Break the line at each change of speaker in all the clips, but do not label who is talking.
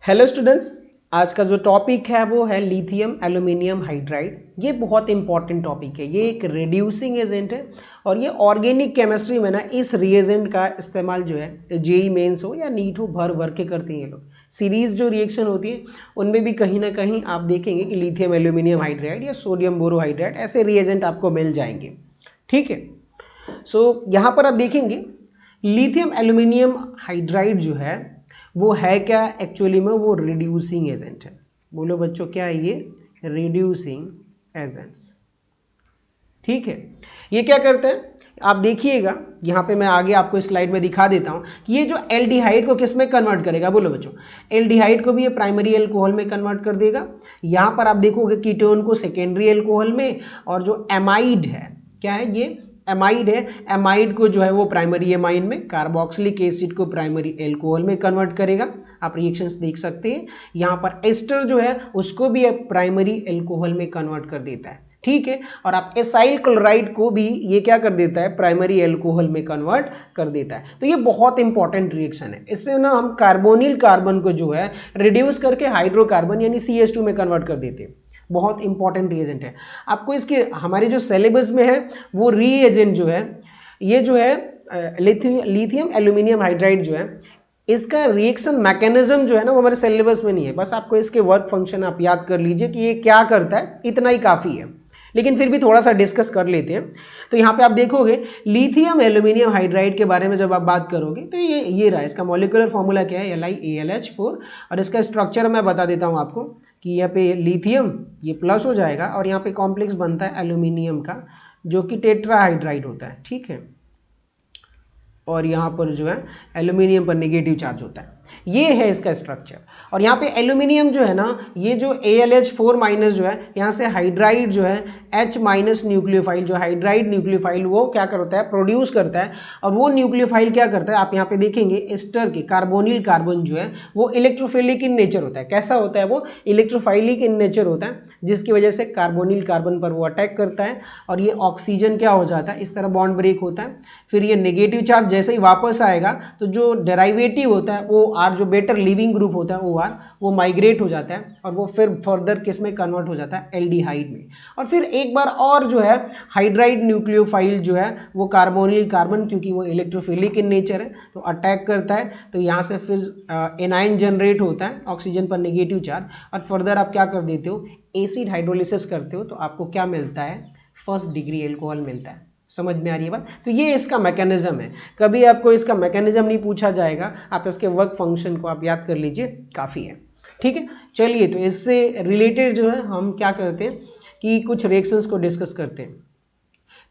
Hello students, आज का जो टॉपिक है वो है लिथियम एल्यूमिनियम हाइड्राइड। ये बहुत इंपॉर्टेंट टॉपिक है। ये एक रिड्यूसिंग एजेंट है और ये ऑर्गेनिक केमिस्ट्री में ना इस रिएजेंट का इस्तेमाल जो है जेई मेंस हो या नीट हो भर भर के करते हैं ये लोग। सीरीज जो रिएक्शन होती है उनमें भी कहीं ना कहीं आप देखेंगे कि लिथियम एल्यूमिनियम हाइड्राइड या सोडियम बोरोहाइड्राइड ऐसे रिएजेंट आपको मिल जाएंगे। ठीक है, सो यहाँ पर आप देखेंगे लिथियम एल्यूमिनियम हाइड्राइड जो है वो है क्या एक्चुअली में, वो रिड्यूसिंग एजेंट है। बोलो बच्चों, क्या है ये? Reducing agents. ठीक है, ये क्या करते हैं आप देखिएगा, यहाँ पे मैं आगे आपको स्लाइड में दिखा देता हूँ कि ये जो एल्डिहाइड को किस में कन्वर्ट करेगा। बोलो बच्चों, एल्डिहाइड को भी ये प्राइमरी एल्कोहल में कन्वर्ट कर देगा। यहाँ पर आप देखोगे कीटोन को सेकेंडरी एल्कोहल में, और जो एमाइड है, क्या है ये? एमाइड है। एमाइड को जो है वो प्राइमरी एमाइन में, कार्बोक्सिलिक एसिड को प्राइमरी एल्कोहल में कन्वर्ट करेगा। आप रिएक्शंस देख सकते हैं। यहाँ पर एस्टर जो है उसको भी प्राइमरी एल्कोहल में कन्वर्ट कर देता है। ठीक है, और आप एसाइल क्लोराइड को भी ये क्या कर देता है? प्राइमरी एल्कोहल में कन्वर्ट कर देता है। तो ये बहुत इंपॉर्टेंट रिएक्शन है। इससे ना हम कार्बोनिल कार्बन को जो है रिड्यूस करके हाइड्रोकार्बन यानी CH2 में कन्वर्ट कर देते हैं। बहुत इंपॉर्टेंट रिएजेंट है। आपको इसके हमारे जो सिलेबस में है वो रिएजेंट जो है, ये जो है लिथियम एल्यूमिनियम हाइड्राइड जो है, इसका रिएक्शन मैकेनिज्म जो है ना वो हमारे सिलेबस में नहीं है। बस आपको इसके वर्क फंक्शन आप याद कर लीजिए कि ये क्या करता है, इतना ही काफ़ी है। लेकिन फिर भी थोड़ा सा डिस्कस कर लेते हैं। तो यहाँ पे आप देखोगे लिथियम एल्यूमिनियम हाइड्राइड के बारे में जब आप बात करोगे तो ये रहा। इसका मॉलिक्यूलर फॉर्मूला क्या है? LiAlH4। और इसका स्ट्रक्चर मैं बता देता हूँ आपको कि यहाँ पे लिथियम ये प्लस हो जाएगा और यहाँ पे कॉम्प्लेक्स बनता है एल्यूमिनियम का जो कि टेट्राहाइड्राइड होता है। ठीक है, और यहाँ पर जो है एल्यूमिनियम पर नेगेटिव चार्ज होता है। ये है इसका स्ट्रक्चर। और यहाँ पे एल्यूमिनियम जो है ना, ये जो AlH4 माइनस जो है, यहाँ से हाइड्राइड जो है H माइनस न्यूक्लियोफाइल, जो हाइड्राइड न्यूक्लियोफाइल वो क्या करता है? प्रोड्यूस करता है। और वो न्यूक्लियोफाइल क्या करता है? आप यहाँ पे देखेंगे एस्टर के कार्बोनिल कार्बन जो है वो इलेक्ट्रोफिलिक इन नेचर होता है। कैसा होता है वो? इलेक्ट्रोफाइलिक इन नेचर होता है, जिसकी वजह से कार्बोनिल कार्बन पर वो अटैक करता है और ये ऑक्सीजन क्या हो जाता है? इस तरह बॉन्ड ब्रेक होता है। फिर ये नेगेटिव चार्ज जैसे ही वापस आएगा तो जो डेराइवेटिव होता है OR, जो बेटर लिविंग ग्रुप होता है OR, वो माइग्रेट हो जाता है और वो फिर फर्दर किस में कन्वर्ट हो जाता है? एल्डिहाइड में। और फिर एक बार और जो है हाइड्राइड न्यूक्लियोफाइल जो है वो कार्बोनिल कार्बन, क्योंकि वो इलेक्ट्रोफिलिक इन नेचर है तो अटैक करता है। तो यहाँ से फिर एनाइन जनरेट होता है, ऑक्सीजन पर नेगेटिव चार्ज, और फर्दर आप क्या कर देते हो? एसिड हाइड्रोलिसिस करते हो तो आपको क्या मिलता है? फर्स्ट डिग्री एल्कोहल मिलता है। समझ में आ रही है बात? तो ये इसका मैकेनिज्म है। कभी आपको इसका मैकेनिज्म नहीं पूछा जाएगा, आप इसके वर्क फंक्शन को आप याद कर लीजिए, काफ़ी है। ठीक है, चलिए तो इससे रिलेटेड जो है हम क्या करते हैं कि कुछ रिएक्शंस को डिस्कस करते हैं।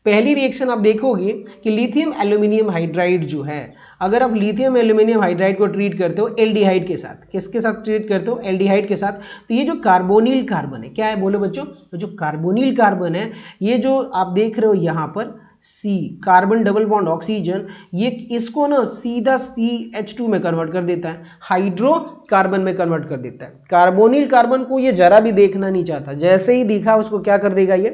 पहली रिएक्शन आप देखोगे कि लिथियम एल्यूमिनियम हाइड्राइड जो है, अगर आप लिथियम एल्यूमिनियम हाइड्राइड को ट्रीट करते हो एल्डिहाइड के साथ, किसके साथ ट्रीट करते हो? एल्डिहाइड के साथ। तो ये जो कार्बोनिल कार्बन है, क्या है बोलो बच्चों? तो जो कार्बोनिल कार्बन है, ये जो आप देख रहे हो यहाँ पर C, carbon double bond oxygen, ये इसको ना सीधा CH2 में कन्वर्ट कर देता है, हाइड्रोकार्बन में कन्वर्ट कर देता है। कार्बोनिल कार्बन को ये जरा भी देखना नहीं चाहता, जैसे ही दिखा उसको क्या कर देगा? ये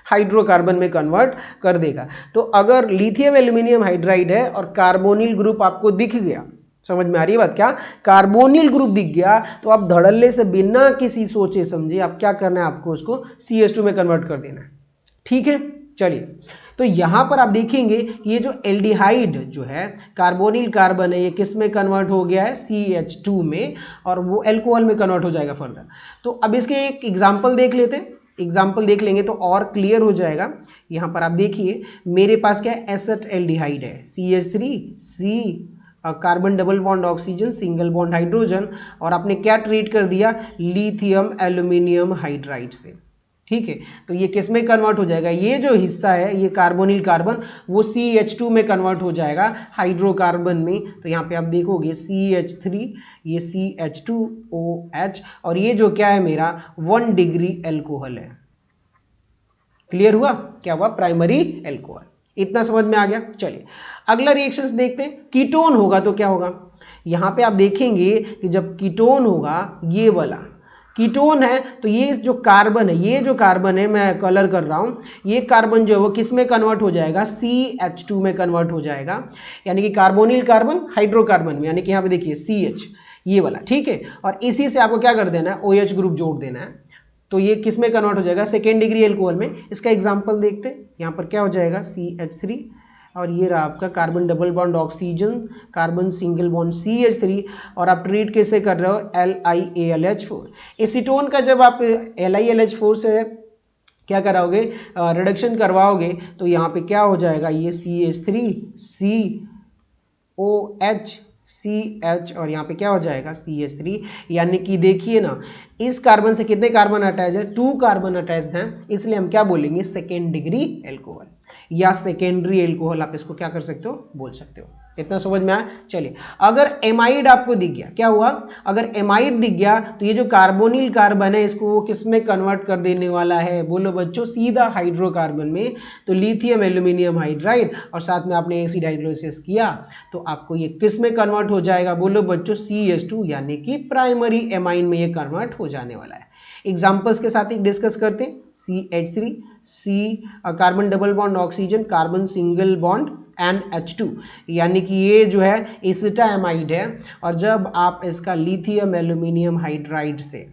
हाइड्रोकार्बन में कन्वर्ट कर देगा। तो अगर लिथियम एल्यूमिनियम हाइड्राइड है और कार्बोनिल ग्रुप आपको दिख गया, समझ में आ रही है बात? क्या कार्बोनिल ग्रुप दिख गया तो आप धड़ल्ले से बिना किसी सोचे समझे आप क्या करना है? आपको उसको CH2 में कन्वर्ट कर देना है। ठीक है, चलिए तो यहाँ पर आप देखेंगे कि ये जो एल्डिहाइड जो है कार्बोनिल कार्बन है, ये किस में कन्वर्ट हो गया है? CH2 में, और वो एल्कोहल में कन्वर्ट हो जाएगा फर्दर। तो अब इसके एक एग्जाम्पल देख लेते हैं। एग्जाम्पल देख लेंगे तो और क्लियर हो जाएगा। यहाँ पर आप देखिए मेरे पास क्या है? एसेटल्डिहाइड है, CH3C, carbon double bond oxygen, single bond hydrogen, और आपने क्या ट्रीट कर दिया? लिथियम एल्यूमिनियम हाइड्राइड से। ठीक है, तो ये किस में कन्वर्ट हो जाएगा? ये जो हिस्सा है ये कार्बोनिल कार्बन, वो CH2 में कन्वर्ट हो जाएगा हाइड्रोकार्बन में। तो यहाँ पे आप देखोगे CH3, ये CH2OH, और ये जो क्या है मेरा 1 डिग्री एल्कोहल है। क्लियर हुआ? क्या हुआ? Primary alcohol. इतना समझ में आ गया? चलिए अगला रिएक्शंस देखते हैं। कीटोन होगा तो क्या होगा? यहाँ पे आप देखेंगे कि जब कीटोन होगा, ये वाला कीटोन है, तो ये जो कार्बन है, ये जो कार्बन है मैं कलर कर रहा हूँ, ये कार्बन जो है वो किस में कन्वर्ट हो जाएगा? CH2 में कन्वर्ट हो जाएगा। यानी कि कार्बोनिल कार्बन हाइड्रोकार्बन में, यानी कि यहाँ पे देखिए CH, ये वाला, ठीक है। और इसी से आपको क्या कर देना है, OH ग्रुप जोड़ देना है। तो ये किस में कन्वर्ट हो जाएगा, सेकेंड डिग्री एल्कोहल में। इसका एग्जांपल देखते हैं, यहाँ पर क्या हो जाएगा CH3 और ये रहा आपका carbon double bond oxygen, carbon single bond CH3 और आप ट्रीट कैसे कर रहे हो, LiAlH4। एसीटोन का जब आप LiAlH4 से क्या कराओगे, रिडक्शन करवाओगे तो यहाँ पे क्या हो जाएगा, ये CH3 COH CH और यहाँ पे क्या हो जाएगा CH3। यानी कि देखिए ना, इस कार्बन से कितने कार्बन अटैच है, 2 कार्बन अटैच्ड हैं, इसलिए हम क्या बोलेंगे, सेकेंड डिग्री एल्कोहल या सेकेंडरी एल्कोहल, आप इसको क्या कर सकते हो, बोल सकते हो। इतना समझ में आया। चलिए, अगर एमाइड आपको दिख गया, क्या हुआ, अगर एमाइड दिख गया तो ये जो कार्बोनिल कार्बन है इसको वो किस में कन्वर्ट कर देने वाला है, बोलो बच्चों, सीधा हाइड्रोकार्बन में। तो लिथियम एल्यूमिनियम हाइड्राइड और साथ में आपने एसिड हाइड्रोलिसिस किया तो आपको ये किस में कन्वर्ट हो जाएगा, बोलो बच्चों, CH2 यानी कि प्राइमरी एमाइन में ये कन्वर्ट हो जाने वाला है। एग्जाम्पल्स के साथ ही डिस्कस करते हैं। CH3 carbon double bond oxygen, carbon single bond NH2 यानी कि ये जो है एसिटामाइड है। और जब आप इसका लिथियम एल्यूमिनियम हाइड्राइड से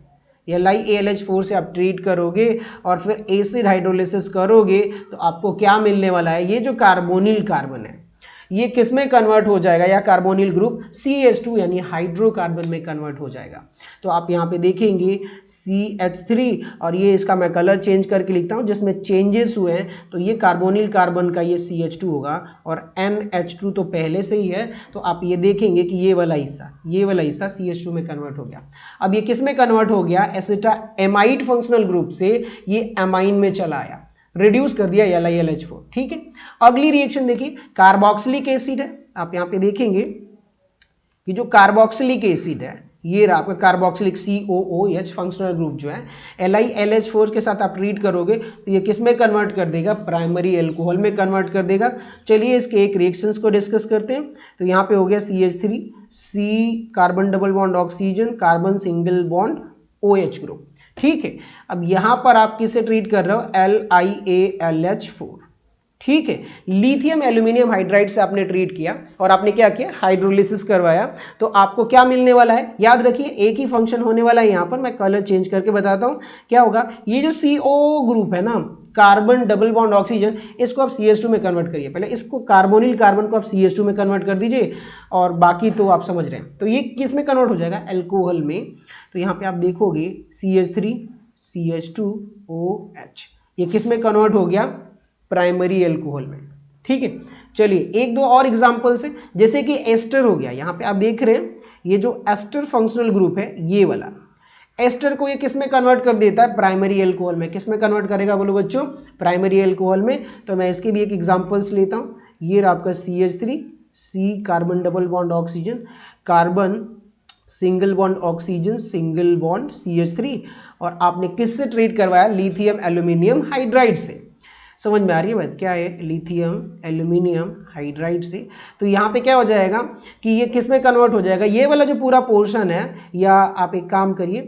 LiAlH4 से आप ट्रीट करोगे और फिर एसिड हाइड्रोलिसिस करोगे तो आपको क्या मिलने वाला है, ये जो कार्बोनिल कार्बन है ये किस में कन्वर्ट हो जाएगा, या कार्बोनिल ग्रुप CH2 यानी हाइड्रोकार्बन में कन्वर्ट हो जाएगा। तो आप यहाँ पे देखेंगे CH3 और ये इसका मैं कलर चेंज करके लिखता हूँ जिसमें चेंजेस हुए हैं, तो ये कार्बोनिल कार्बन का ये CH2 होगा और NH2 तो पहले से ही है। तो आप ये देखेंगे कि ये वाला हिस्सा CH2 में कन्वर्ट हो गया। अब ये किस में कन्वर्ट हो गया, एसिटामाइड फंक्शनल ग्रुप से ये एमाइन में चला आया, रिड्यूस कर दिया LiAlH4, ठीक है। अगली रिएक्शन देखिए, कार्बोक्सिलिक एसिड है। आप यहाँ पे देखेंगे कि जो कार्बोक्सिलिक एसिड है ये रहा आपका कार्बोक्सिलिक COOH फंक्शनल ग्रुप जो है LiAlH4 के साथ आप ट्रीट करोगे तो ये किस में कन्वर्ट कर देगा, प्राइमरी एल्कोहल में कन्वर्ट कर देगा। चलिए इसके एक रिएक्शंस को डिस्कस करते हैं। तो यहाँ पे हो गया CH3 carbon double bond oxygen, carbon single bond OH group, ठीक है। अब यहाँ पर आप किससे ट्रीट कर रहे हो, LiAlH4, ठीक है। लिथियम एल्यूमिनियम हाइड्राइड से आपने ट्रीट किया और आपने क्या किया, हाइड्रोलिसिस करवाया। तो आपको क्या मिलने वाला है, याद रखिए एक ही फंक्शन होने वाला है। यहाँ पर मैं कलर चेंज करके बताता हूँ क्या होगा। ये जो CO ग्रुप है ना, कार्बन डबल बॉन्ड ऑक्सीजन, इसको आप CH2 में कन्वर्ट करिए। पहले इसको कार्बोनिल कार्बन को आप CH2 में कन्वर्ट कर दीजिए और बाकी तो आप समझ रहे हैं। तो ये किस में कन्वर्ट हो जाएगा, एल्कोहल में। तो यहाँ पे आप देखोगे CH3 CH2OH, ये किस में कन्वर्ट हो गया, प्राइमरी एल्कोहल में, ठीक है। चलिए एक दो और एग्जांपल्स है, जैसे कि एस्टर हो गया। यहाँ पे आप देख रहे हैं ये जो एस्टर फंक्शनल ग्रुप है, ये वाला एस्टर को ये किस में कन्वर्ट कर देता है, प्राइमरी एल्कोहल में। किस में कन्वर्ट करेगा बोलो बच्चों, प्राइमरी एल्कोहल में। तो मैं इसके भी एक एग्जांपल्स लेता हूँ। ये आपका CH3 carbon double bond oxygen, carbon single bond oxygen, single bond CH3 और आपने किससे ट्रीट करवाया, लिथियम एल्यूमिनियम हाइड्राइड से। समझ में आ रही है बात, क्या है, लिथियम एल्यूमिनियम हाइड्राइड से। तो यहाँ पे क्या हो जाएगा कि ये किस में कन्वर्ट हो जाएगा, ये वाला जो पूरा पोर्शन है, या आप एक काम करिए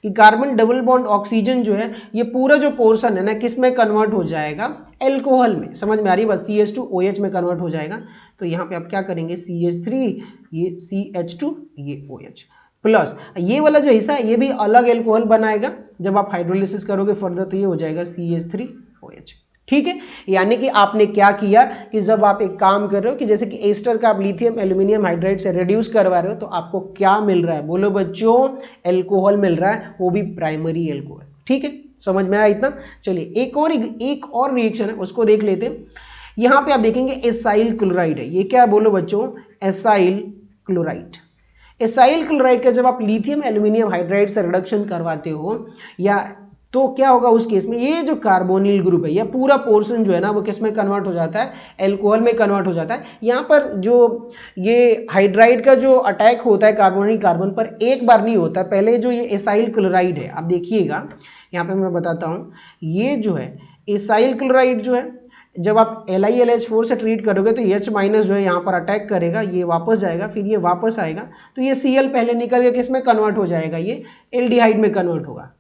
कि कार्बन डबल बॉन्ड ऑक्सीजन जो है ये पूरा जो पोर्शन है ना, किस में कन्वर्ट हो जाएगा, एल्कोहल में। समझ में आ रही है बस, CH2OH में कन्वर्ट हो जाएगा। तो यहाँ पे आप क्या करेंगे, CH3 ये CH2 ये OH प्लस ये वाला जो हिस्सा है ये भी अलग एल्कोहल बनाएगा। जब आप हाइड्रोलिसिस करोगे फर्दर तो ये हो जाएगा CH3OH, ठीक है। यानी कि आपने क्या किया कि जब आप एक काम कर रहे हो कि जैसे कि एस्टर का आप लिथियम एल्यूमिनियम हाइड्राइड से रिड्यूस करवा रहे हो तो आपको क्या मिल रहा है, बोलो बच्चों, एल्कोहल मिल रहा है, वो भी प्राइमरी एल्कोहल, ठीक है। समझ में आया इतना। चलिए एक और रिएक्शन है उसको देख लेते हैं। यहाँ पे आप देखेंगे एसाइल क्लोराइड है। ये क्या है बोलो बच्चों, एसाइल क्लोराइड। एसाइल क्लोराइड का जब आप लिथियम एल्यूमिनियम हाइड्राइड से रिडक्शन करवाते हो या तो क्या होगा उस केस में, ये जो कार्बोनिल ग्रुप है या पूरा पोर्शन जो है ना वो किस में कन्वर्ट हो जाता है, एल्कोहल में कन्वर्ट हो जाता है। यहाँ पर जो ये हाइड्राइड का जो अटैक होता है कार्बोनिल कार्बन पर एक बार नहीं होता, पहले जो ये एसाइल क्लोराइड है, आप देखिएगा यहाँ पे मैं बताता हूँ, ये जो है एसाइल क्लोराइड जो है जब आप LiAlH4 से ट्रीट करोगे तो H माइनस जो है यहाँ पर अटैक करेगा, ये वापस जाएगा, फिर ये वापस आएगा तो ये Cl पहले निकल के किस में कन्वर्ट हो जाएगा, ये एल्डिहाइड में कन्वर्ट होगा,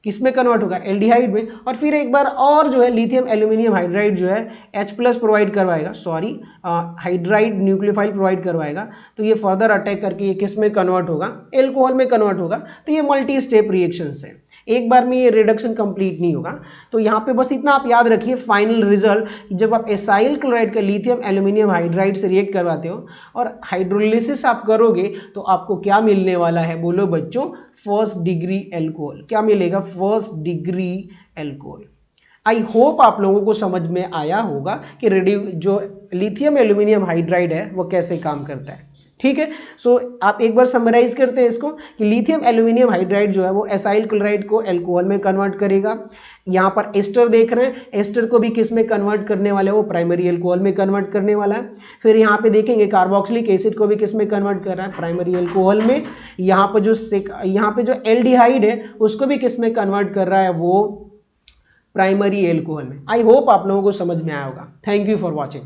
किस में कन्वर्ट होगा, एल्डिहाइड में, और फिर एक बार और जो है लिथियम एल्यूमिनियम हाइड्राइड जो है H+ प्रोवाइड करवाएगा, सॉरी हाइड्राइड न्यूक्लियोफाइल प्रोवाइड करवाएगा, तो ये फर्दर अटैक करके ये किस में कन्वर्ट होगा, एल्कोहल में कन्वर्ट होगा। तो ये मल्टी स्टेप रिएक्शन है, एक बार में ये रिडक्शन कंप्लीट नहीं होगा। तो यहाँ पे बस इतना आप याद रखिए, फाइनल रिजल्ट जब आप एसाइल क्लोराइड का लिथियम एल्यूमिनियम हाइड्राइड से रिएक्ट करवाते हो और हाइड्रोलिसिस आप करोगे तो आपको क्या मिलने वाला है, बोलो बच्चों, फर्स्ट डिग्री एल्कोहल। क्या मिलेगा, first degree alcohol. I hope आप लोगों को समझ में आया होगा कि जो लिथियम एल्यूमिनियम हाइड्राइड है वो कैसे काम करता है। ठीक है, सो आप एक बार समराइज करते हैं इसको कि लिथियम एल्यूमिनियम हाइड्राइड जो है वो एसाइल क्लोराइड को एल्कोहल में कन्वर्ट करेगा। यहाँ पर एस्टर देख रहे हैं, एस्टर को भी किस में कन्वर्ट करने वाला है, वो प्राइमरी एल्कोहल में कन्वर्ट करने वाला है। फिर यहाँ पे देखेंगे कार्बोक्सिलिक एसिड को भी किस में कन्वर्ट कर रहा है, प्राइमरी एल्कोहल में। यहाँ पे जो एल्डिहाइड है उसको भी किस में कन्वर्ट कर रहा है, वो प्राइमरी एल्कोहल में। आई होप आप लोगों को समझ में आया होगा। Thank you for watching.